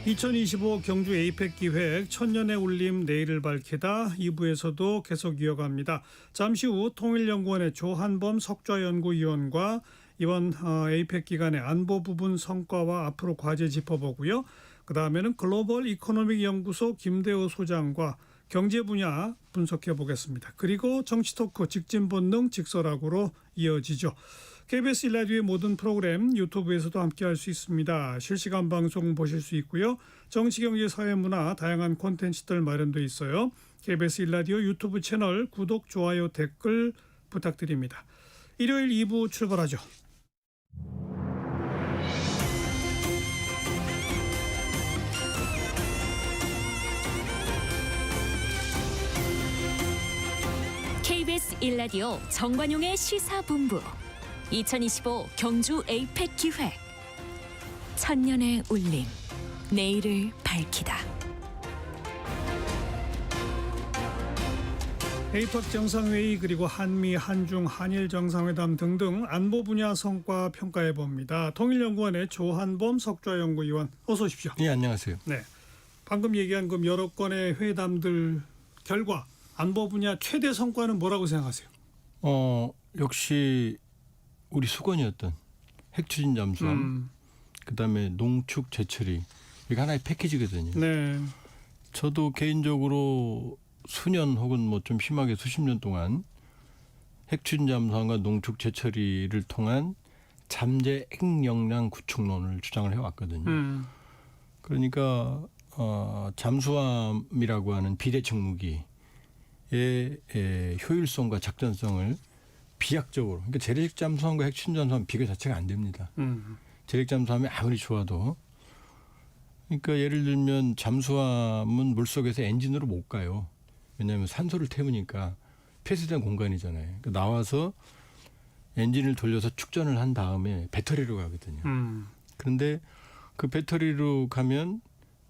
2025 경주 에이펙 기획 천년의 울림 내일을 밝히다 2부에서도 계속 이어갑니다. 잠시 후 통일연구원의 조한범 석좌연구위원과 이번 에이펙 기간의 안보 부분 성과와 앞으로 과제 짚어보고요. 그 다음에는 글로벌 이코노믹 연구소 김대호 소장과 경제 분야 분석해 보겠습니다. 그리고 정치 토크 직진 본능 직설하고로 이어지죠. KBS 1라디오의 모든 프로그램 유튜브에서도 함께할 수 있습니다. 실시간 방송 보실 수 있고요. 정치, 경제, 사회, 문화 다양한 콘텐츠들 마련되어 있어요. KBS 1라디오 유튜브 채널 구독, 좋아요, 댓글 부탁드립니다. 일요일 2부 출발하죠. KBS 1라디오 정관용의 시사본부 2025 경주 에이펙 기획 천년의 울림 내일을 밝히다. 에이펙 정상회의 그리고 한미, 한중, 한일 정상회담 등등 안보 분야 성과 평가해 봅니다. 통일연구원의 조한범 석좌연구위원 어서 오십시오. 네, 안녕하세요. 네, 방금 얘기한 그 여러 건의 회담들 결과 안보 분야 최대 성과는 뭐라고 생각하세요? 역시 우리 수건이었던 핵추진 잠수함, 그다음에 농축 재처리 이게 하나의 패키지거든요. 네. 저도 개인적으로 수년 혹은 뭐 좀 심하게 수십 년 동안 핵추진 잠수함과 농축 재처리를 통한 잠재 핵역량 구축론을 주장을 해왔거든요. 그러니까 잠수함이라고 하는 비대칭 무기의 효율성과 작전성을 비약적으로, 그러니까 재래식 잠수함과 핵추진 잠수함 비교 자체가 안 됩니다. 재래식 잠수함이 아무리 좋아도, 그러니까 예를 들면 잠수함은 물속에서 엔진으로 못 가요. 왜냐하면 산소를 태우니까 폐쇄된 공간이잖아요. 그러니까 나와서 엔진을 돌려서 축전을 한 다음에 배터리로 가거든요. 그런데 그 배터리로 가면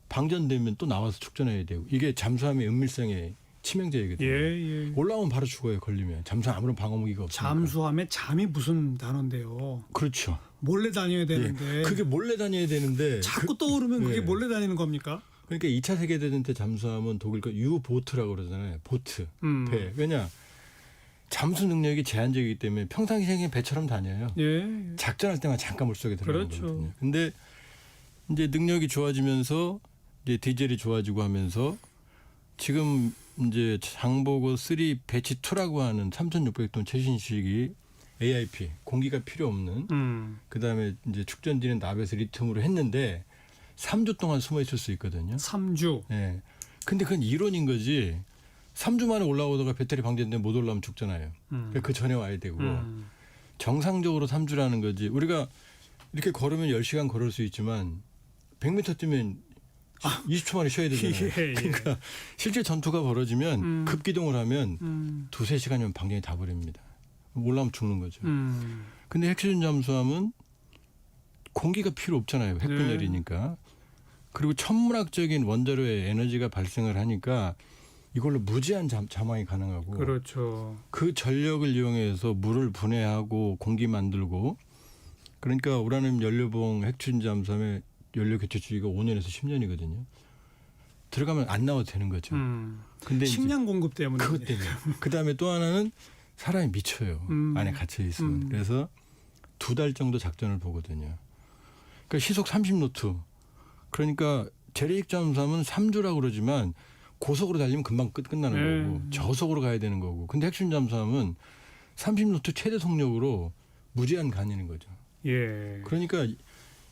방전되면 또 나와서 축전해야 되고, 이게 잠수함의 은밀성의 치명적이거든요. 예. 올라오면 바로 죽어요. 걸리면. 잠수함 아무런 방어무기가 없으니까. 잠수함의 잠이 무슨 단어인데요. 그렇죠. 몰래 다녀야 되는데. 예. 그게 몰래 다녀야 되는데. 자꾸 떠오르면 그게 예. 몰래 다니는 겁니까? 그러니까 2차 세계대전 때 잠수함은 독일 거 U-보트라고 그러잖아요. 보트. 배. 왜냐? 잠수 능력이 제한적이기 때문에 평상시에 배처럼 다녀요. 예. 작전할 때만 잠깐 물속에 들어가는 그렇죠. 거거든요. 근데 이제 능력이 좋아지면서 이제 디젤이 좋아지고 하면서 지금 이제 장보고 3 배치 2라고 하는 3,600톤 최신식이 AIP 공기가 필요 없는 그다음에 이제 축전지는 나베에서 리튬으로 했는데 3주 동안 숨어 있을 수 있거든요. 3주. 예. 근데 그건 이론인 거지. 3주 만에 올라오다가 배터리 방전되면 못 올라오면 죽잖아요. 그러니까 그 전에 와야 되고 정상적으로 3주라는 거지. 우리가 이렇게 걸으면 10시간 걸을 수 있지만 100m 뛰면 20초 만에 쉬어야 되잖아요. 예. 그러니까 실제 전투가 벌어지면 급기동을 하면 2-3시간이면 방전이 다 버립니다. 올라오면 죽는 거죠. 근데 핵추진 잠수함은 공기가 필요 없잖아요. 핵분열이니까. 그리고 천문학적인 원자로의 에너지가 발생을 하니까 이걸로 무제한 잠항이 가능하고 그렇죠. 그 전력을 이용해서 물을 분해하고 공기 만들고, 그러니까 우라늄 연료봉 핵추진 잠수함의 연료 교체 주기가 5년에서 10년이거든요. 들어가면 안 나와도 되는 거죠. 근데 식량 공급 때문에. 그것 때문에. 그다음에 또 하나는 사람이 미쳐요. 안에 갇혀 있으면. 그래서 2달 정도 작전을 보거든요. 그러니까 시속 30노트. 그러니까 재래식 잠수함은 3주라고 그러지만 고속으로 달리면 금방 끝나는 거고 저속으로 가야 되는 거고. 근데 핵추진 잠수함은 30노트 최대 속력으로 무제한 가는 거죠. 예. 그러니까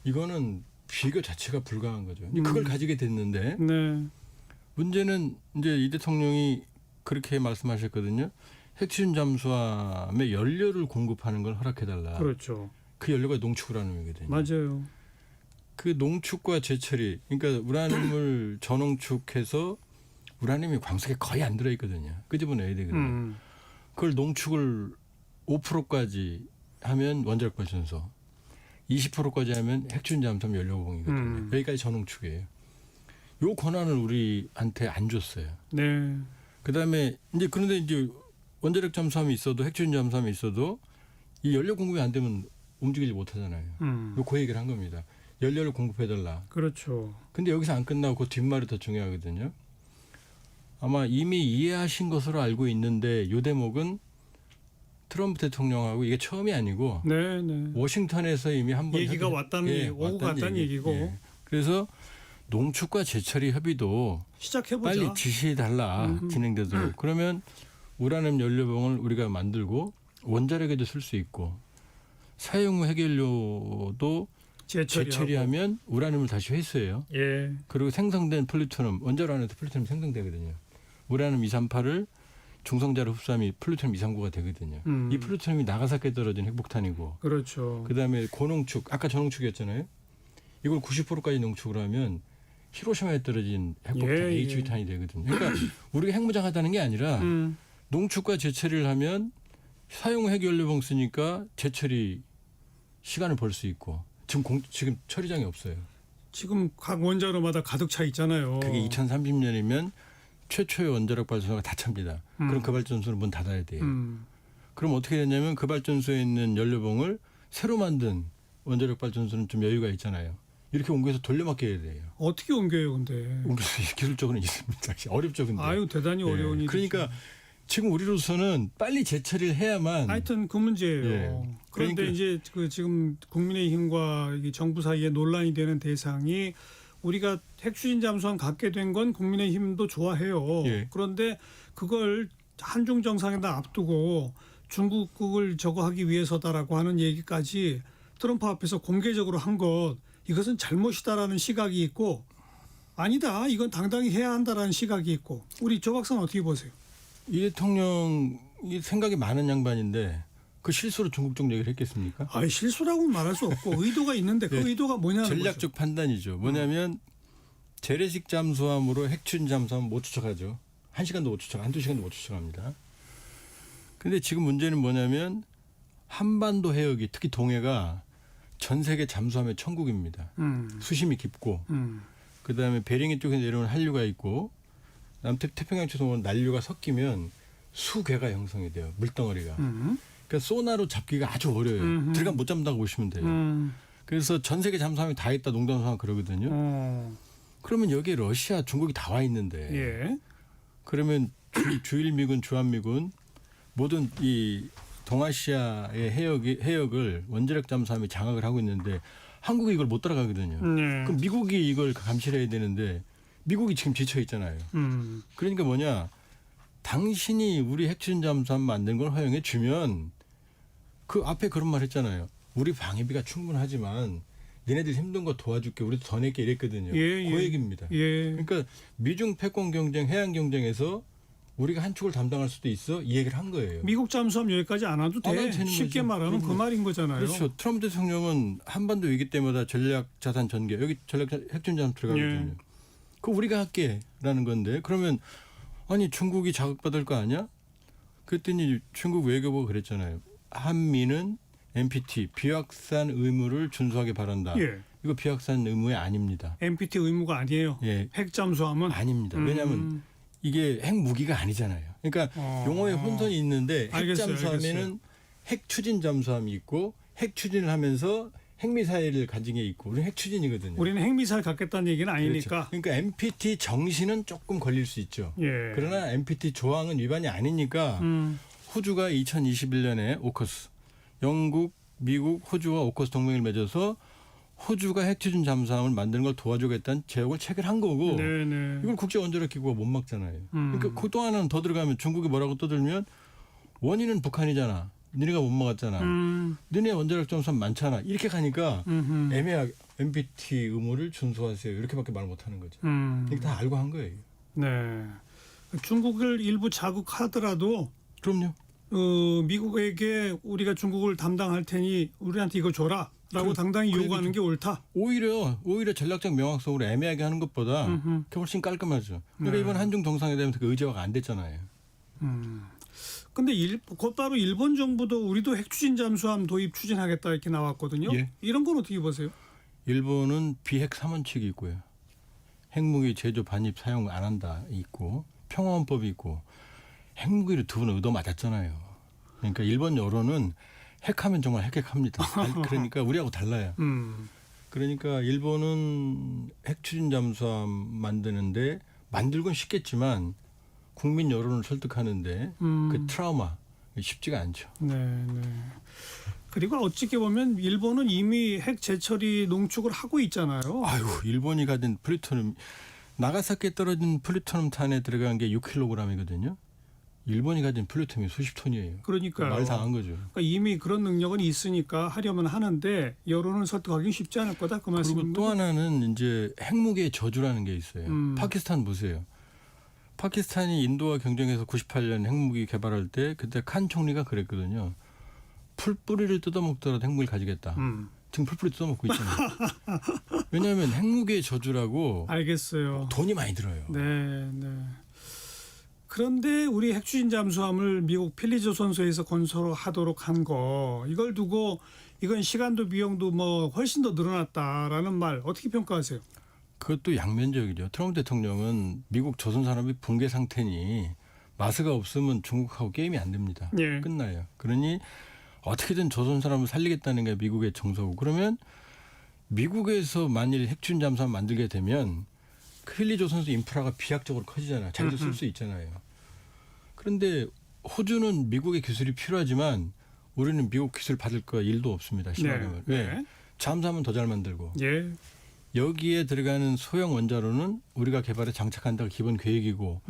이거는 비교 자체가 불가한 거죠. 그걸 가지게 됐는데 네. 문제는 이제 이 대통령이 그렇게 말씀하셨거든요. 핵추진 잠수함에 연료를 공급하는 걸 허락해달라. 그렇죠. 그 연료가 농축 우라늄이거든요. 맞아요. 그 농축과 재처리, 그러니까 우라늄을 저농축해서 우라늄이 광석에 거의 안 들어있거든요. 끄집어내야 되거든요. 그걸 농축을 5%까지 하면 원자력 발전소, 20%까지 하면 핵추진 잠수함 연료봉이거든요. 여기까지 저농축이에요. 요 권한을 우리한테 안 줬어요. 네. 그다음에 이제 그런데 이제 원자력 잠수함이 있어도 핵추진 잠수함이 있어도 이 연료 공급이 안 되면 움직이지 못하잖아요. 그 얘기를 한 겁니다. 연료를 공급해달라. 그렇죠. 근데 여기서 안 끝나고 그 뒷말이 더 중요하거든요. 아마 이미 이해하신 것으로 알고 있는데 이 대목은 트럼프 대통령하고 이게 처음이 아니고 네, 네. 워싱턴에서 이미 한번 얘기가 오고 갔다는 얘기고. 예. 그래서 농축과 제철이 협의도 시작해보자. 빨리 지시해달라 진행되도록. 그러면 우라늄 연료봉을 우리가 만들고 원자력에도 쓸 수 있고 사용 후 해결료도 재처리하면 우라늄을 다시 회수해요. 예. 그리고 생성된 플루토늄, 원자로 안에서 플루토늄이 생성되거든요. 우라늄 238을 중성자로 흡수하면 플루토늄 239가 되거든요. 이 플루토늄이 나가사키에 떨어진 핵폭탄이고 그렇죠. 그다음에 고농축, 아까 저농축이었잖아요. 이걸 90%까지 농축을 하면 히로시마에 떨어진 핵폭탄 예, H2탄이 되거든요. 그러니까 우리가 핵무장하다는 게 아니라 농축과 재처리를 하면 사용 후 핵연료봉 쓰니까 재처리 시간을 벌 수 있고 지금 처리장이 없어요. 지금 각 원자로마다 가득 차 있잖아요. 그게 2030년이면 최초의 원자력 발전소가 다 찹니다. 그럼 그 발전소는 문 닫아야 돼요. 그럼 어떻게 되냐면 그 발전소에 있는 연료봉을 새로 만든 원자력 발전소는 좀 여유가 있잖아요. 이렇게 옮겨서 돌려막혀야 돼요. 어떻게 옮겨요, 근데? 옮길 수 기술적으로는 있습니다. 어렵죠, 근데. 아유, 대단히 어려운 일이죠. 그러니까 지금 우리로서는 빨리 재처리를 해야만. 하여튼 그 문제예요. 예. 그런데 그러니까. 이제 그 지금 국민의힘과 이 정부 사이에 논란이 되는 대상이 우리가 핵추진 잠수함 갖게 된 건 국민의힘도 좋아해요. 예. 그런데 그걸 한중 정상회담 앞두고 중국을 저거 하기 위해서다라고 하는 얘기까지 트럼프 앞에서 공개적으로 한 것, 이것은 잘못이다라는 시각이 있고 아니다, 이건 당당히 해야 한다라는 시각이 있고, 우리 조 박사는 어떻게 보세요? 이 대통령이 생각이 많은 양반인데 그 실수로 중국 쪽 얘기를 했겠습니까? 아, 실수라고는 말할 수 없고 의도가 있는데 그 네. 의도가 뭐냐는 전략적 판단이죠. 뭐냐면 재래식 잠수함으로 핵추진 잠수함 못 추적하죠. 1시간도 못 추적, 한두 시간도 못 추적합니다. 근데 지금 문제는 뭐냐면 한반도 해역이 특히 동해가 전 세계 잠수함의 천국입니다. 수심이 깊고 그다음에 베링해 쪽에 내려오는 한류가 있고 남태평양 쪽에서 오는 난류가 섞이면 수괴가 형성이 돼요. 물덩어리가. 그러니까 소나로 잡기가 아주 어려워요. 들어가면 못 잡는다고 보시면 돼요. 그래서 전 세계 잠수함이 다 있다 농담삼아 그러거든요. 그러면 여기에 러시아, 중국이 다 와 있는데 예. 그러면 주일미군, 주한미군 모든 이 동아시아의 해역을 원자력 잠수함이 장악을 하고 있는데 한국이 이걸 못 따라가거든요. 그럼 미국이 이걸 감시를 해야 되는데 미국이 지금 지쳐 있잖아요. 그러니까 뭐냐, 당신이 우리 핵추진 잠수함 만든 걸 허용해 주면 그 앞에 그런 말 했잖아요. 우리 방위비가 충분하지만 니네들 힘든 거 도와줄게. 우리도 더 낼게 이랬거든요. 그 얘기입니다. 예. 그러니까 미중 패권 경쟁, 해양 경쟁에서 우리가 한 축을 담당할 수도 있어 이 얘기를 한 거예요. 미국 잠수함 여기까지 안 와도 돼. 되는 쉽게 거죠. 말하면 그 말인 거잖아요. 그렇죠. 트럼프 대통령은 한반도 위기 때마다 전략 자산 전개, 여기 전략 핵추진 잠수함 들어가거든요. 그 우리가 할게라는 건데 그러면 아니 중국이 자극받을 거 아니야? 그랬더니 중국 외교부가 그랬잖아요. 한미는 NPT 비확산 의무를 준수하게 바란다. 예. 이거 비확산 의무에 아닙니다. NPT 의무가 아니에요. 예, 핵 잠수함은 아닙니다. 왜냐하면 이게 핵 무기가 아니잖아요. 그러니까 용어에 혼선이 있는데 핵 알겠어요, 잠수함에는 알겠어요. 핵 추진 잠수함이 있고 핵 추진을 하면서 핵미사일을 가진 게 있고 우리는 핵 추진이거든요. 우리는 핵미사일 갖겠다는 얘기는 아니니까. 그렇죠. 그러니까 NPT 정신은 조금 걸릴 수 있죠. 예. 그러나 NPT 조항은 위반이 아니니까 호주가 2021년에 오커스, 영국, 미국, 호주와 오커스 동맹을 맺어서 호주가 핵추진 잠수함을 만드는 걸 도와주겠다는 제약을 체결한 거고 네네. 이걸 국제원자력기구가 못 막잖아요. 그러니까 그 또 하나는 더 들어가면 중국이 뭐라고 떠들면 원인은 북한이잖아. 너네가 못 막았잖아. 너네 원자력 잠수함 많잖아. 이렇게 가니까 애매하게 NPT 의무를 준수하세요. 이렇게밖에 말 못하는 거죠. 이게 다 알고 한 거예요. 네. 중국을 일부 자극하더라도 그럼요. 미국에게 우리가 중국을 담당할 테니 우리한테 이거 줘라라고 당당히 그 요구하는 게 옳다. 오히려 전략적 명확성으로 애매하게 하는 것보다 그게 훨씬 깔끔하죠. 그러니까 이번 한중 정상회담에서 그 의제화가 안 됐잖아요. 근데 곧바로 일본 정부도 우리도 핵추진 잠수함 도입 추진하겠다 이렇게 나왔거든요. 예. 이런 건 어떻게 보세요? 일본은 비핵 3원칙이 있고요. 핵무기 제조 반입 사용 안 한다 있고 평화헌법이 있고 핵무기를 두 번 얻어 맞았잖아요. 그러니까 일본 여론은 핵하면 정말 핵핵합니다. 그러니까 우리하고 달라요. 그러니까 일본은 핵 추진 잠수함 만드는데 만들곤 쉽겠지만 국민 여론을 설득하는데 그 트라우마 쉽지가 않죠. 네, 네. 그리고 어찌게 보면 일본은 이미 핵 재처리 농축을 하고 있잖아요. 아유, 일본이 가진 플루토늄 나가사키에 떨어진 플루토늄탄에 들어간 게 6kg이거든요. 일본이 가진 플루토늄이 수십 톤이에요. 그러니까요. 말 다 한 거죠. 그러니까 이미 그런 능력은 있으니까 하려면 하는데 여론을 설득하기 쉽지 않을 거다 그 그리고 말씀입니다. 또 하나는 이제 핵무기의 저주라는 게 있어요. 파키스탄 보세요. 파키스탄이 인도와 경쟁해서 98년 핵무기 개발할 때 그때 칸 총리가 그랬거든요. 풀뿌리를 뜯어먹더라도 핵무기를 가지겠다. 지금 풀뿌리 뜯어먹고 있잖아요. 왜냐하면 핵무기의 저주라고 알겠어요. 돈이 많이 들어요. 네, 네. 그런데 우리 핵추진 잠수함을 미국 필리조선소에서 건설하도록 한 거 이걸 두고 이건 시간도 비용도 뭐 훨씬 더 늘어났다라는 말 어떻게 평가하세요? 그것도 양면적이죠. 트럼프 대통령은 미국 조선산업이 붕괴 상태니 마스가 없으면 중국하고 게임이 안 됩니다. 예. 끝나요. 그러니 어떻게든 조선산업을 살리겠다는 게 미국의 정서고 그러면 미국에서 만일 핵추진 잠수함 만들게 되면 필리조선소 인프라가 비약적으로 커지잖아요. 자기도 쓸 수 있잖아요. 그런데 호주는 미국의 기술이 필요하지만 우리는 미국 기술 받을 거 일도 없습니다. 심하면. 네. 왜? 잠수함은 더 잘 만들고. 예. 여기에 들어가는 소형 원자로는 우리가 개발에 장착한다가 기본 계획이고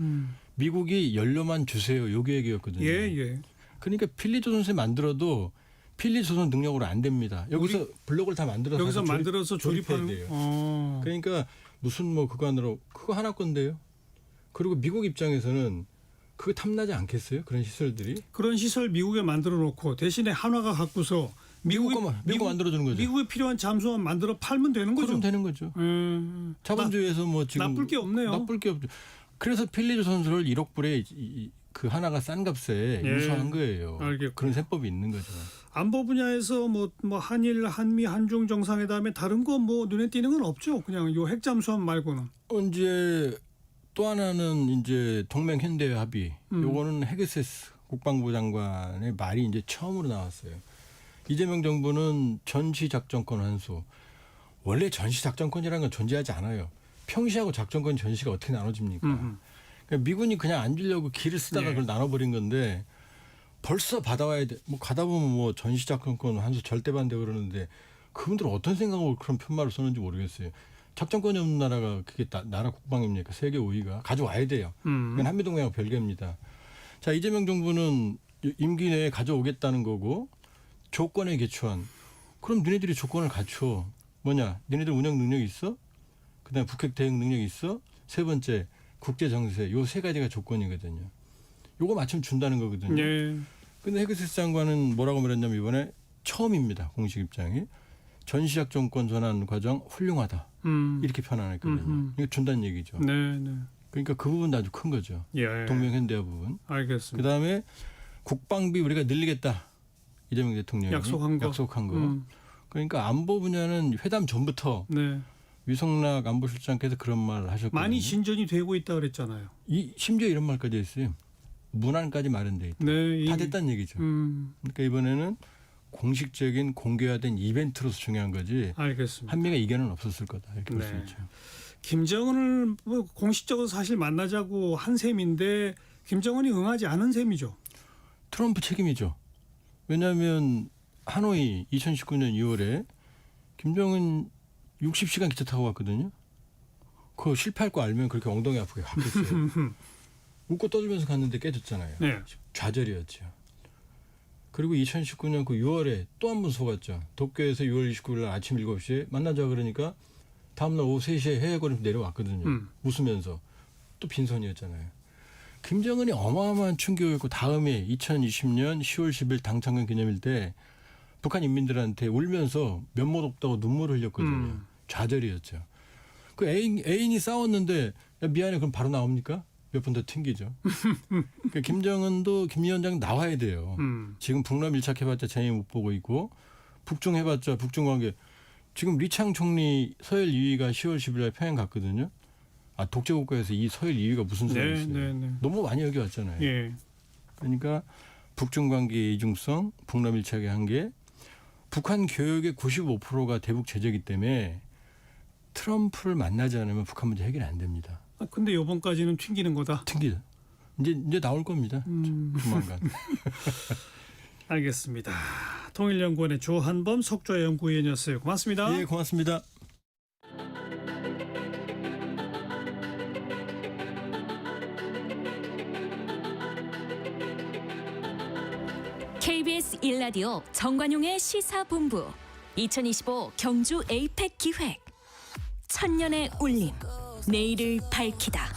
미국이 연료만 주세요. 요 계획이었거든요. 예, 예. 그러니까 필리조선소에 만들어도 필리조선 능력으로 안 됩니다. 여기서 블록을 다 만들어서 여기서 만들어서 조립해야 조립하는 돼요. 그러니까 무슨 뭐 그거 하느라고 그거 하나 건데요. 그리고 미국 입장에서는 그거 탐나지 않겠어요? 그런 시설들이 그런 시설 미국에 만들어 놓고 대신에 한화가 갖고서 미국 만들어주는 거죠. 미국에 필요한 잠수함 만들어 팔면 되는 거죠. 그럼 되는 거죠. 자본주의에서 뭐 지금 나쁠 게 없네요. 나쁠 게 없죠. 그래서 필리조선소를 1억 불에 그 하나가 싼 값에 예. 유수한 거예요. 알겠고. 그런 세법이 있는 거죠. 안보 분야에서 뭐 한일, 한미, 한중 정상회담에 다른 거 뭐 눈에 띄는 건 없죠. 그냥 요 핵잠수함 말고는. 이제 또 하나는 이제 동맹 현대 합의. 요거는 헤그세스 국방부 장관의 말이 이제 처음으로 나왔어요. 이재명 정부는 전시작전권 환수. 원래 전시작전권이라는 건 존재하지 않아요. 평시하고 작전권 전시가 어떻게 나눠집니까? 그러니까 미군이 그냥 안 주려고 길을 쓰다가 예. 그걸 나눠버린 건데 벌써 받아와야 돼. 뭐 가다 보면 뭐 전시작전권 환수 절대 반대 그러는데 그분들은 어떤 생각으로 그런 편말을 썼는지 모르겠어요. 작전권이 없는 나라가 그게 나라 국방입니까? 세계 5위가 가져와야 돼요. 그건 한미동맹하고 별개입니다. 자, 이재명 정부는 임기 내에 가져오겠다는 거고 조건에 기초한 그럼 너네들이 조건을 갖춰. 뭐냐? 너네들 운영 능력이 있어? 그다음에 북핵 대응 능력이 있어? 세 번째 국제 정세 요 세 가지가 조건이거든요. 요거 맞춤 준다는 거거든요. 예. 근데 헤그세스 장관은 뭐라고 말했냐면 이번에 처음입니다. 공식 입장이 전시작전권 전환 과정 훌륭하다. 이렇게 편안했거든요. 이거 준다는 얘기죠. 네, 네. 그러니까 그 부분도 아주 큰 거죠. 예. 동맹 현대화 부분. 알겠습니다. 그다음에 국방비 우리가 늘리겠다. 이재명 대통령이 약속한 거. 그러니까 안보 분야는 회담 전부터 네. 위성락 안보실장께서 그런 말을 하셨거든요. 많이 진전이 되고 있다 그랬잖아요. 심지어 이런 말까지 했어요. 문안까지 마련돼 있다. 네. 다 됐다는 얘기죠. 그러니까 이번에는 공식적인 공개화된 이벤트로서 중요한 거지. 알겠습니다. 한미가 이견은 없었을 거다. 이렇게 볼 수 네. 있죠. 김정은을 뭐 공식적으로 사실 만나자고 한 셈인데 김정은이 응하지 않은 셈이죠. 트럼프 책임이죠. 왜냐하면 하노이 2019년 2월에 김정은 60시간 기차 타고 갔거든요. 그거 실패할 거 알면 그렇게 엉덩이 아프게 갔겠어요. 웃고 떠들면서 갔는데 깨졌잖아요. 네. 좌절이었죠. 그리고 2019년 그 6월에 또 한 번 속았죠. 도쿄에서 6월 29일 날 아침 7시에 만나자 그러니까 다음날 오후 3시에 해외거리에서 내려왔거든요. 웃으면서. 또 빈손이었잖아요. 김정은이 어마어마한 충격이었고 다음에 2020년 10월 10일 당창건 기념일 때 북한 인민들한테 울면서 면목 없다고 눈물을 흘렸거든요. 좌절이었죠. 그 애인이 싸웠는데 야, 미안해 그럼 바로 나옵니까? 몇 번 더 튕기죠. 그러니까 김정은도 김 위원장 나와야 돼요. 지금 북남 밀착해봤자 재미 못 보고 있고 북중 해봤자 북중 관계. 지금 리창 총리 서열 2위가 10월 10일 날 평양 갔거든요. 아 독재국가에서 이 서열 2위가 무슨 소리가 있어요. 네. 너무 많이 여기 왔잖아요. 예. 그러니까 북중 관계의 이중성, 북남 밀착의 한계, 북한 교역의 95%가 대북 제재이기 때문에 트럼프를 만나지 않으면 북한 문제 해결이 안 됩니다. 근데 요번까지는 튕기는 거다. 튕기죠. 이제 나올 겁니다. 조만간. 알겠습니다. 통일연구원의 조한범 석좌연구위원이었어요. 고맙습니다. 예, 고맙습니다. KBS 1라디오 정관용의 시사본부 2025 경주 에이펙 기획 천년의 울림 내일을 밝히다.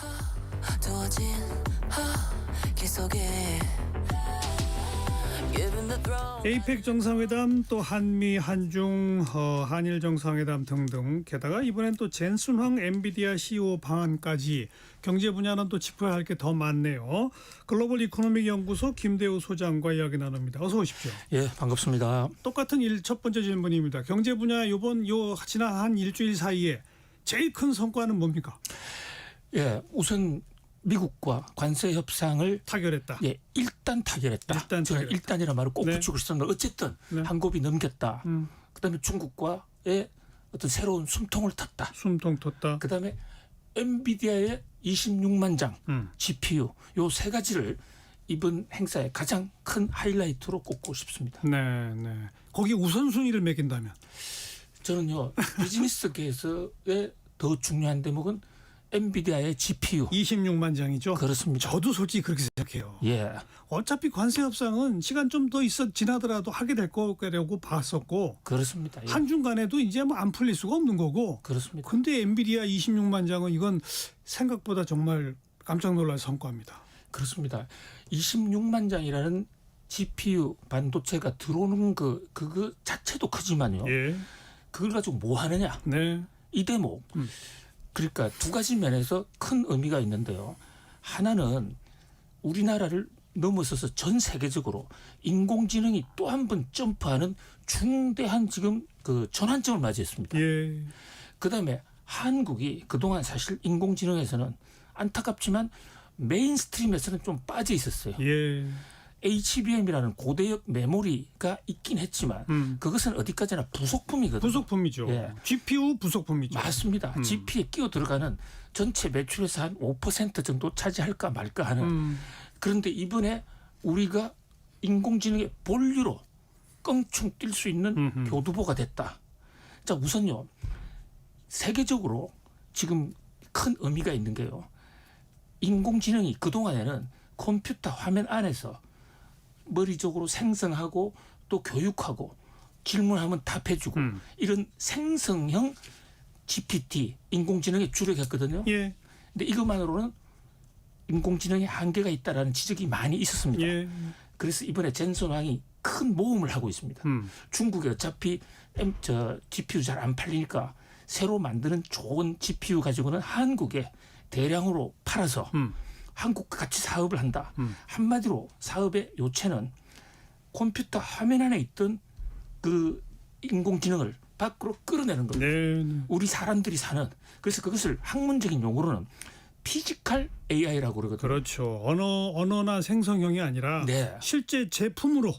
에이펙 정상회담 또 한미 한중 한일 정상회담 등등 게다가 이번엔 또 젠슨황 엔비디아 CEO 방안까지 경제 분야는 또 짚어야 할 게 더 많네요. 글로벌 이코노믹 연구소 김대우 소장과 이야기 나눕니다. 어서 오십시오. 예, 반갑습니다. 똑같은 첫 번째 질문입니다. 경제 분야 지난 한 일주일 사이에 제일 큰 성과는 뭡니까? 예, 우선 미국과 관세 협상을 타결했다. 예, 일단 타결했다. 일단 저는 타결했다. 일단이라는 말을 꼭 네. 붙이고 싶습니다. 어쨌든 네. 한 곱이 넘겼다. 음. 그다음에 중국과의 어떤 새로운 숨통을 탔다. 숨통 텄다. 그다음에 엔비디아의 26만 장 GPU 요 세 가지를 이번 행사의 가장 큰 하이라이트로 꼽고 싶습니다. 네, 네. 거기 우선순위를 매긴다면 저는요 비즈니스계에서의 더 중요한 대목은 엔비디아의 GPU 26만 장이죠. 그렇습니다. 저도 솔직히 그렇게 생각해요. 예. 어차피 관세 협상은 시간 좀 더 지나더라도 하게 될 거라고 봤었고 그렇습니다. 예. 한중 간에도 이제 뭐 안 풀릴 수가 없는 거고. 그렇습니다. 근데 엔비디아 26만 장은 이건 생각보다 정말 깜짝 놀랄 성과입니다. 그렇습니다. 26만 장이라는 GPU 반도체가 들어오는 그거 자체도 크지만요. 예. 그걸 가지고 뭐 하느냐? 네. 이 대목. 그러니까 두 가지 면에서 큰 의미가 있는데요. 하나는 우리나라를 넘어서서 전 세계적으로 인공지능이 또 한 번 점프하는 중대한 지금 그 전환점을 맞이했습니다. 예. 그다음에 한국이 그동안 사실 인공지능에서는 안타깝지만 메인스트림에서는 좀 빠져 있었어요. 예. HBM이라는 고대역 메모리가 있긴 했지만 그것은 어디까지나 부속품이거든요. 부속품이죠. 예. GPU 부속품이죠. 맞습니다. GP에 끼어 들어가는 전체 매출에서 한 5% 정도 차지할까 말까 하는. 그런데 이번에 우리가 인공지능의 본류로 껑충 뛸 수 있는 교두보가 됐다. 자, 우선요. 세계적으로 지금 큰 의미가 있는 게요. 인공지능이 그동안에는 컴퓨터 화면 안에서 머리적으로 생성하고 또 교육하고 질문하면 답해주고 이런 생성형 GPT 인공지능의 주력했거든요. 예. 근데 이것만으로는 인공지능에 한계가 있다라는 지적이 많이 있었습니다. 예. 그래서 이번에 젠슨왕이 큰 모험을 하고 있습니다. 중국에 어차피 GPU 잘 안 팔리니까 새로 만드는 좋은 GPU 가지고는 한국에 대량으로 팔아서 한국과 같이 사업을 한다. 한마디로 사업의 요체는 컴퓨터 화면 안에 있던 그 인공지능을 밖으로 끌어내는 겁니다. 네. 우리 사람들이 사는. 그래서 그것을 학문적인 용어로는 피지컬 AI라고 그러거든요. 그렇죠. 언어나 생성형이 아니라 네. 실제 제품으로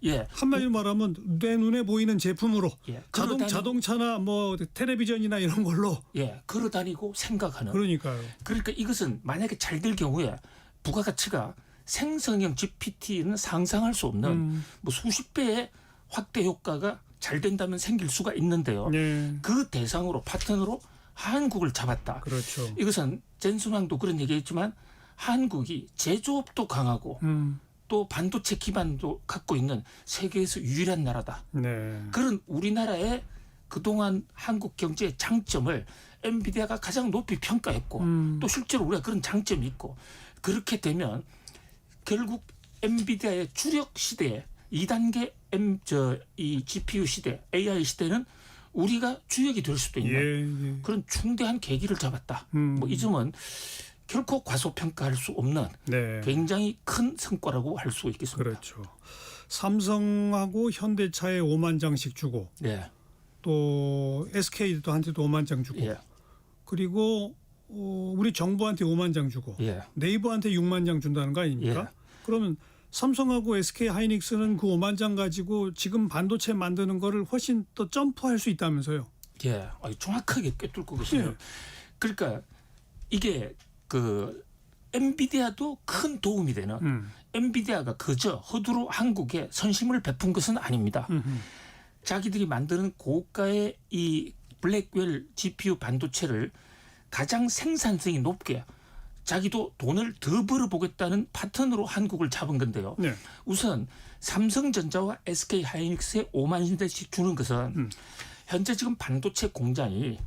예. 한마디로 말하면 내 눈에 보이는 제품으로 예. 자동차나 뭐 텔레비전이나 이런 걸로 예. 걸어다니고 생각하는. 그러니까요. 그러니까 이것은 만약에 잘 될 경우에 부가가치가 생성형 GPT는 상상할 수 없는 뭐 수십 배의 확대 효과가 잘 된다면 생길 수가 있는데요. 네. 그 대상으로 파트너로 한국을 잡았다. 그렇죠. 이것은 젠슨왕도 그런 얘기했지만 한국이 제조업도 강하고 또 반도체 기반도 갖고 있는 세계에서 유일한 나라다. 네. 그런 우리나라의 그동안 한국 경제의 장점을 엔비디아가 가장 높이 평가했고 또 실제로 우리가 그런 장점이 있고 그렇게 되면 결국 엔비디아의 주력 시대에 2단계 이 GPU 시대, AI 시대는 우리가 주역이 될 수도 있는 예. 그런 중대한 계기를 잡았다. 뭐 이 점은 결코 과소평가할 수 없는 네. 굉장히 큰 성과라고 할 수 있겠습니다. 그렇죠. 삼성하고 현대차에 5만 장씩 주고 네. 또 SK도 한테도 5만 장 주고 예. 그리고 우리 정부한테 5만 장 주고 예. 네이버한테 6만 장 준다는 거 아닙니까? 예. 그러면 삼성하고 SK 하이닉스는 그 5만 장 가지고 지금 반도체 만드는 거를 훨씬 더 점프할 수 있다면서요. 예, 정확하게 꿰뚫고 계시네요. 예. 그러니까 이게 그 엔비디아도 큰 도움이 되는 엔비디아가 그저 허투루 한국에 선심을 베푼 것은 아닙니다. 자기들이 만드는 고가의 이 블랙웰 GPU 반도체를 가장 생산성이 높게 자기도 돈을 더 벌어보겠다는 파트너로 한국을 잡은 건데요. 네. 우선 삼성전자와 SK 하이닉스에 5만 대씩 주는 것은 현재 지금 반도체 공장이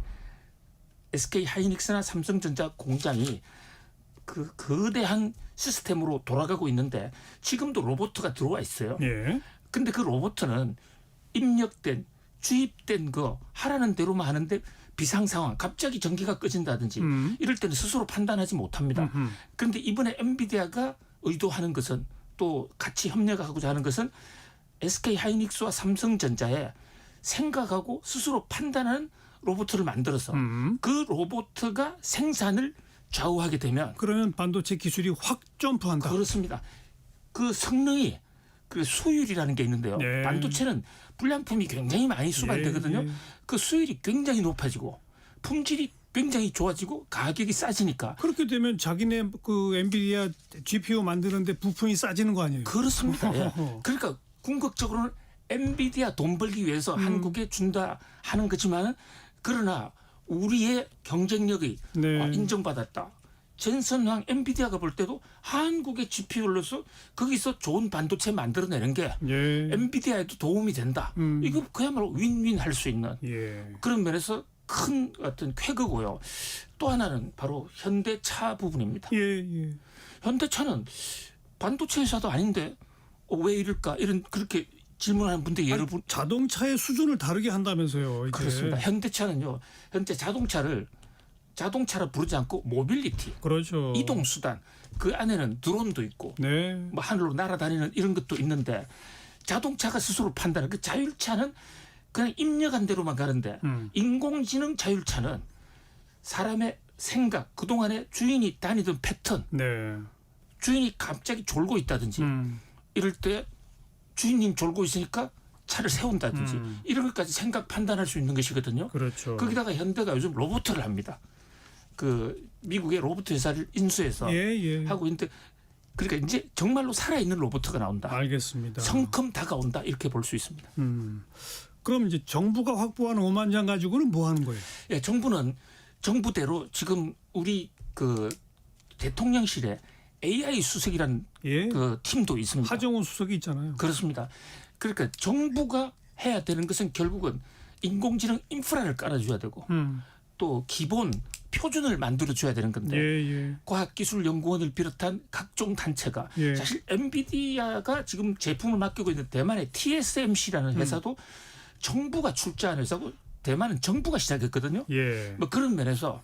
SK 하이닉스나 삼성전자 공장이 그 거대한 시스템으로 돌아가고 있는데 지금도 로봇가 들어와 있어요. 예. 근데 그 로봇은 입력된 주입된 거 하라는 대로만 하는데 비상 상황 갑자기 전기가 꺼진다든지 이럴 때는 스스로 판단하지 못합니다. 그런데 이번에 엔비디아가 의도하는 것은 또 같이 협력하고자 하는 것은 SK 하이닉스와 삼성전자에 생각하고 스스로 판단하는 로봇을 만들어서 그 로봇가 생산을 좌우하게 되면 그러면 반도체 기술이 확 점프한다. 그렇습니다. 그 성능이 그 수율이라는 게 있는데요. 네. 반도체는 불량품이 굉장히 많이 수반되거든요. 예, 예. 그 수율이 굉장히 높아지고 품질이 굉장히 좋아지고 가격이 싸지니까 그렇게 되면 자기네 그 엔비디아 GPU 만드는데 부품이 싸지는 거 아니에요? 그렇습니다. 예. 그러니까 궁극적으로는 엔비디아 돈 벌기 위해서 한국에 준다 하는 거지만 그러나 우리의 경쟁력이 네. 인정받았다. 전선왕 엔비디아가 볼 때도 한국의 GPU로서 거기서 좋은 반도체 만들어내는 게 예. 엔비디아에도 도움이 된다. 이거 그야말로 윈윈 할 수 있는 예. 그런 면에서 큰 어떤 쾌거고요. 또 하나는 바로 현대차 부분입니다. 예, 예. 현대차는 반도체 회사도 아닌데 왜 이럴까 이런 그렇게 질문하는 분들이 여러분 자동차의 수준을 다르게 한다면서요. 이제. 그렇습니다. 현대차는요. 현재 자동차라 부르지 않고 모빌리티, 그렇죠. 이동 수단 그 안에는 드론도 있고 네. 뭐 하늘로 날아다니는 이런 것도 있는데 자동차가 스스로 판단하는 그 자율차는 그냥 입력한 대로만 가는데 인공지능 자율차는 사람의 생각 그동안에 주인이 다니던 패턴 네. 주인이 갑자기 졸고 있다든지 이럴 때 주인님 졸고 있으니까 차를 세운다든지 이런 것까지 생각 판단할 수 있는 것이거든요. 그렇죠. 거기다가 현대가 요즘 로봇을 합니다. 그 미국의 로봇 회사를 인수해서 예, 예. 하고 있는데 그러니까 이제 정말로 살아있는 로봇가 나온다. 알겠습니다. 성큼 다가온다 이렇게 볼 수 있습니다. 그럼 이제 정부가 확보하는 5만 장 가지고는 뭐 하는 거예요? 예, 정부는 정부대로 지금 우리 그 대통령실에 AI 수석이라는 예. 그 팀도 있습니다. 하정우 수석이 있잖아요. 그렇습니다. 그러니까 정부가 해야 되는 것은 결국은 인공지능 인프라를 깔아줘야 되고 또 기본 표준을 만들어줘야 되는 건데 예, 예. 과학기술연구원을 비롯한 각종 단체가 예. 사실 엔비디아가 지금 제품을 맡기고 있는 대만의 TSMC라는 회사도 정부가 출자한 회사고 대만은 정부가 시작했거든요. 예. 뭐 그런 면에서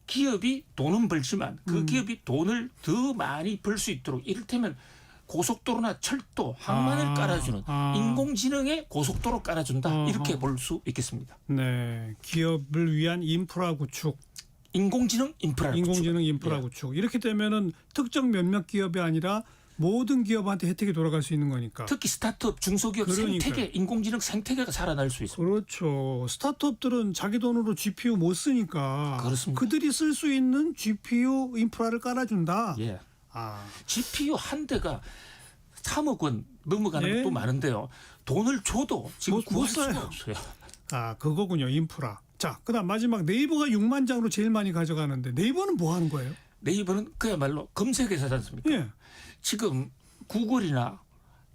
기업이 돈은 벌지만 그 기업이 돈을 더 많이 벌 수 있도록 이를테면 고속도로나 철도, 항만을 깔아주는 인공지능의 고속도로 깔아준다 이렇게 볼 수 있겠습니다. 네. 기업을 위한 인프라 구축, 인공지능 인프라 인공지능 인프라 예. 구축. 이렇게 되면은 특정 몇몇 기업이 아니라 모든 기업한테 혜택이 돌아갈 수 있는 거니까. 특히 스타트업, 중소기업 그러니까요. 생태계, 인공지능 생태계가 살아날 수 있습니다. 그렇죠. 스타트업들은 자기 돈으로 GPU 못 쓰니까 그렇습니다. 그들이 쓸 수 있는 GPU 인프라를 깔아준다. 예. 아, GPU 한 대가 3억 원 넘어가는 예. 것도 많은데요. 돈을 줘도 지금 못 구할 사요. 수가 없어요. 아, 그거군요. 인프라. 자, 그다음 마지막 네이버가 6만 장으로 제일 많이 가져가는데 네이버는 뭐 하는 거예요? 네이버는 그야말로 검색회사지 않습니까? 예. 지금 구글이나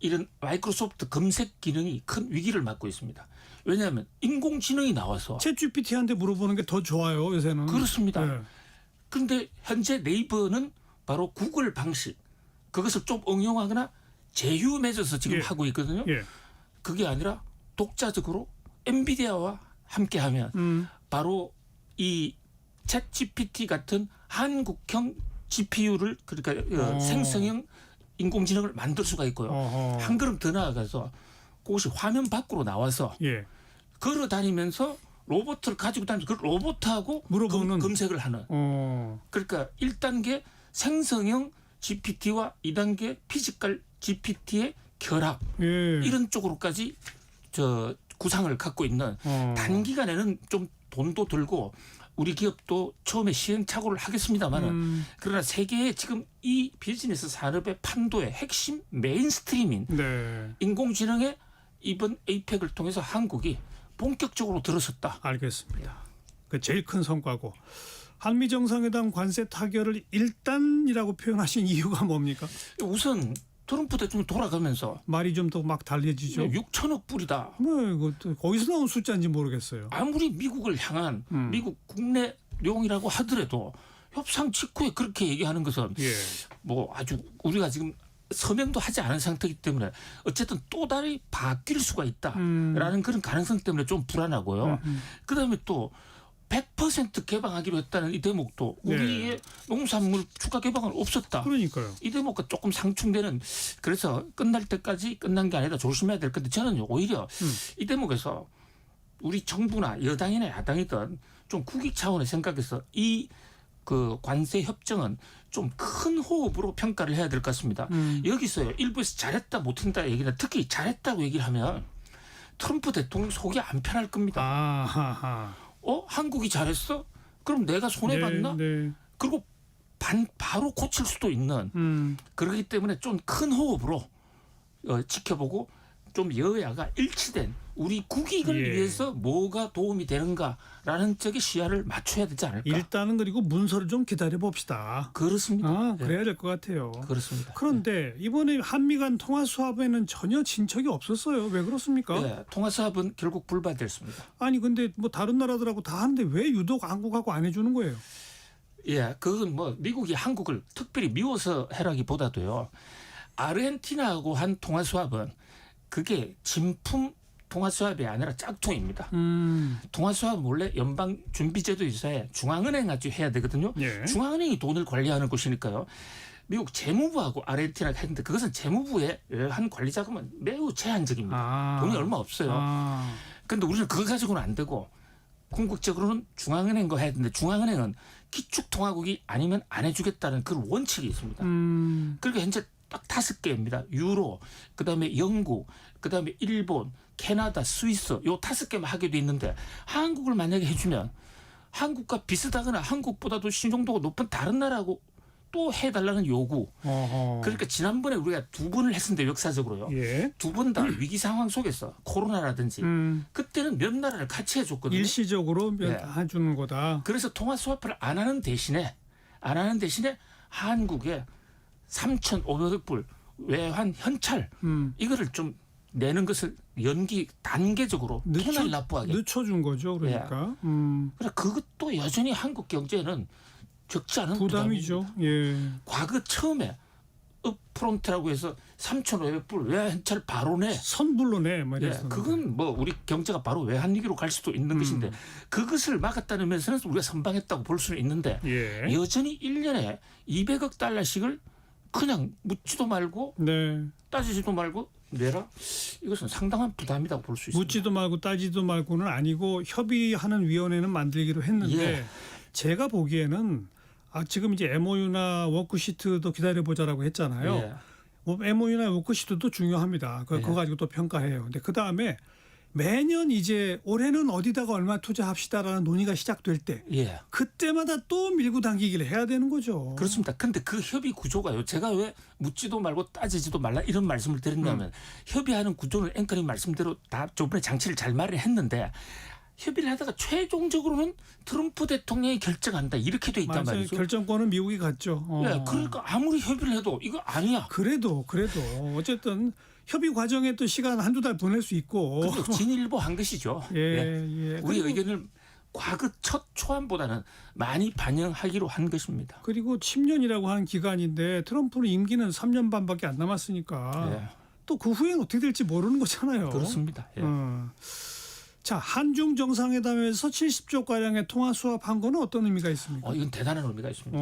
이런 마이크로소프트 검색 기능이 큰 위기를 맞고 있습니다. 왜냐하면 인공지능이 나와서 챗 GPT한테 물어보는 게 더 좋아요, 요새는. 그렇습니다. 예. 그런데 현재 네이버는 바로 구글 방식 그것을 좀 응용하거나 제휴 맺어서 지금 예. 하고 있거든요. 예. 그게 아니라 독자적으로 엔비디아와 함께하면 바로 이 챗GPT 같은 한국형 GPU를 그러니까 생성형 인공지능을 만들 수가 있고요. 어허. 한 걸음 더 나아가서 그것이 화면 밖으로 나와서 예. 걸어 다니면서 로봇을 가지고 다니면서 그 로봇하고 물어보는. 검색을 하는. 어. 그러니까 1단계 생성형 GPT와 2단계 피지컬 GPT의 결합 예. 이런 쪽으로까지 저 구상을 갖고 있는 단기간에는 좀 돈도 들고 우리 기업도 처음에 시행착오를 하겠습니다만은 그러나 세계의 지금 이 비즈니스 산업의 판도의 핵심 메인스트림인 네. 인공지능의 이번 에이펙을 통해서 한국이 본격적으로 들어섰다. 알겠습니다. 그 제일 큰 성과고 한미 정상회담 관세 타결을 일단이라고 표현하신 이유가 뭡니까? 우선 트럼프 대통령 돌아가면서 말이 좀 더 막 달라지죠. 6천억 불이다. 뭐 이거 거기서 나온 숫자인지 모르겠어요. 아무리 미국을 향한 미국 국내용이라고 하더라도 협상 직후에 그렇게 얘기하는 것은 예. 뭐 아주 우리가 지금 서명도 하지 않은 상태이기 때문에 어쨌든 또 다르게 바뀔 수가 있다라는 그런 가능성 때문에 좀 불안하고요. 그다음에 또 100% 개방하기로 했다는 이 대목도 우리의 네. 농산물 추가 개방은 없었다. 그러니까요. 이 대목과 조금 상충되는 그래서 끝날 때까지 끝난 게 아니라 조심해야 될 건데 저는 오히려 이 대목에서 우리 정부나 여당이나 야당이든 좀 국익 차원의 생각에서 이 그 관세 협정은 좀 큰 호흡으로 평가를 해야 될 것 같습니다. 여기서요 일부에서 잘했다 못한다 얘기는 특히 잘했다고 얘기를 하면 트럼프 대통령 속이 안 편할 겁니다. 아하하. 한국이 잘했어? 그럼 내가 손해 봤나? 네. 그리고 바로 고칠 수도 있는 그렇기 때문에 좀 큰 호흡으로 지켜보고 좀 여야가 일치된 우리 국익을 예. 위해서 뭐가 도움이 되는가라는 쪽에 시야를 맞춰야 되지 않을까? 일단은 그리고 문서를 좀 기다려 봅시다. 그렇습니다. 그래야 될 것 같아요. 그렇습니다. 그런데 이번에 한미 간 통화 수합에는 전혀 진척이 없었어요. 왜 그렇습니까? 네, 통화 사업은 결국 불발됐습니다. 아니 근데 뭐 다른 나라들하고 다 하는데 왜 유독 한국하고 안 해주는 거예요? 예, 그건 뭐 미국이 한국을 특별히 미워서 해라기보다도요. 아르헨티나하고 한 통화 수합은 그게 진품 통화 수합이 아니라 짝퉁입니다. 통화 수합은 원래 연방 준비제도 이사에 중앙은행까지 해야 되거든요. 예. 중앙은행이 돈을 관리하는 곳이니까요. 미국 재무부하고 아르헨티나가 했는데 그것은 재무부의 한 관리 자금은 매우 제한적입니다. 돈이 얼마 없어요. 그런데 우리는 그거 가지고는 안 되고 궁극적으로는 중앙은행과 해야 되는데 중앙은행은 기축통화국이 아니면 안 해주겠다는 그런 원칙이 있습니다. 그러니까 현재 딱 5개입니다. 유로, 그다음에 영국, 그다음에 일본, 캐나다, 스위스 요 5개만 하게 돼 있는데 한국을 만약에 해주면 한국과 비슷하거나 한국보다도 신용도가 높은 다른 나라하고 또 해달라는 요구. 그러니까 지난번에 우리가 2번을 했는데 역사적으로요. 예. 2번 다 위기 상황 속에서 코로나라든지 그때는 몇 나라를 같이 해줬거든요. 일시적으로 예. 해주는 거다. 그래서 통화 스와프를 안 하는 대신에 한국에 3,500불 외환 현찰 이거를 좀 내는 것을 단계적으로 편을 납부하게. 늦춰준 거죠. 그러니까. 그래서 그것도 여전히 한국 경제는 적지 않은 부담이죠. 예. 과거 처음에 업프론트라고 해서 3,500불 외환 현찰 바로 내. 선불로 내 말이었어. 그건 뭐 우리 경제가 바로 외환위기로 갈 수도 있는 것인데 그것을 막았다는 면에서는 우리가 선방했다고 볼 수는 있는데 예. 여전히 1년에 200억 달러씩을 그냥 묻지도 말고 네. 따지지도 말고 내라. 이것은 상당한 부담이라고 볼 수 있습니다. 묻지도 말고 따지도 말고는 아니고 협의하는 위원회는 만들기로 했는데 예. 제가 보기에는 지금 이제 MOU나 워크시트도 기다려보자라고 했잖아요. 예. MOU나 워크시트도 중요합니다. 그거 가지고 또 평가해요. 근데 그 다음에 매년 이제 올해는 어디다가 얼마 투자합시다라는 논의가 시작될 때 예. 그때마다 또 밀고 당기기를 해야 되는 거죠. 그렇습니다. 그런데 그 협의 구조가요. 제가 왜 묻지도 말고 따지지도 말라 이런 말씀을 드렸냐면 협의하는 구조는 앵커님 말씀대로 다 저번에 장치를 잘 마련했는데 협의를 하다가 최종적으로는 트럼프 대통령이 결정한다 이렇게 돼 있단 맞아요. 말이죠. 결정권은 미국이 갖죠. 예, 그러니까 아무리 협의를 해도 이거 아니야. 그래도 어쨌든 협의 과정에 또 시간 한두 달 보낼 수 있고. 근데 진일보한 것이죠. 예. 우리 의견을 과거 첫 초안보다는 많이 반영하기로 한 것입니다. 그리고 10년이라고 하는 기간인데 트럼프는 임기는 3년 반밖에 안 남았으니까 예. 또 그 후에는 어떻게 될지 모르는 거잖아요. 그렇습니다. 예. 자, 한중 정상회담에서 70조 가량의 통화 수합한 거는 어떤 의미가 있습니까? 이건 대단한 의미가 있습니다.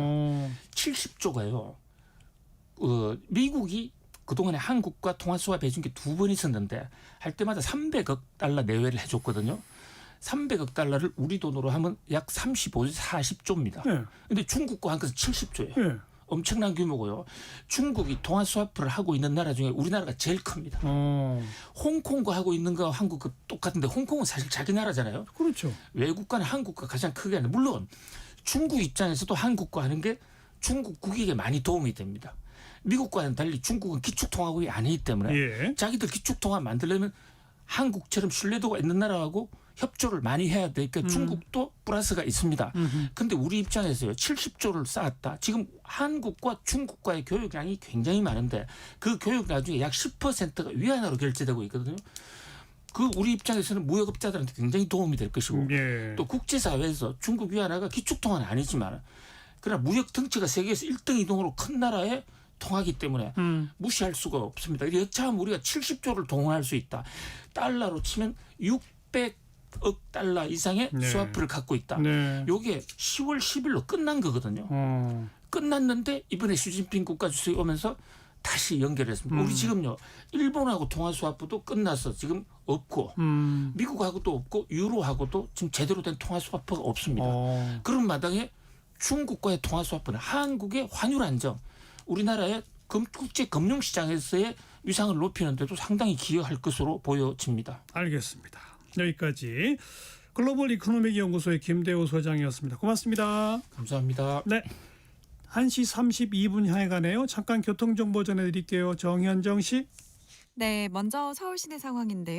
70조가요. 미국이 그동안에 한국과 통화 수합해 준 게 2번 있었는데 할 때마다 300억 달러 내외를 해줬거든요. 300억 달러를 우리 돈으로 하면 약 35, 40조입니다. 네. 근데 중국과 한 것은 70조예요. 예. 엄청난 규모고요. 중국이 통화 스와프를 하고 있는 나라 중에 우리나라가 제일 큽니다. 홍콩과 하고 있는 거 한국과 똑같은데 홍콩은 사실 자기 나라잖아요. 그렇죠. 외국과는 한국과 가장 크게 하는 물론 중국 입장에서도 한국과 하는 게 중국 국익에 많이 도움이 됩니다. 미국과는 달리 중국은 기축통화국이 아니기 때문에 예. 자기들 기축통화 만들려면 한국처럼 신뢰도가 있는 나라하고 협조를 많이 해야 되니까 중국도 플러스가 있습니다. 그런데 우리 입장에서요. 70조를 쌓았다. 지금 한국과 중국과의 교역량이 굉장히 많은데 그 교역량 중에 약 10%가 위안화로 결제되고 있거든요. 그 우리 입장에서는 무역업자들한테 굉장히 도움이 될 것이고 예. 또 국제사회에서 중국 위안화가 기축통화는 아니지만 그러나 무역 덩치가 세계에서 1등 이동으로 큰 나라의 통하기 때문에 무시할 수가 없습니다. 여차하면 우리가 70조를 동원할 수 있다. 달러로 치면 600억 달러 이상의 네. 스와프를 갖고 있다. 네. 요게 10월 10일로 끝난 거거든요. 끝났는데 이번에 시진핑 국가주석이 오면서 다시 연결했습니다. 우리 지금요. 일본하고 통화 스와프도 끝나서 지금 없고 미국하고도 없고 유로하고도 지금 제대로 된 통화 스와프가 없습니다. 그런 마당에 중국과의 통화 스와프는 한국의 환율 안정, 우리나라의 국제 금융시장에서의 위상을 높이는 데도 상당히 기여할 것으로 보여집니다. 알겠습니다. 여기까지 글로벌 이코노믹 연구소의 김대호 소장이었습니다. 고맙습니다. 감사합니다. 네. 1시 32분 향해 가네요. 잠깐 교통정보 전해드릴게요. 정현정 씨. 네, 먼저 서울 시내 상황인데요.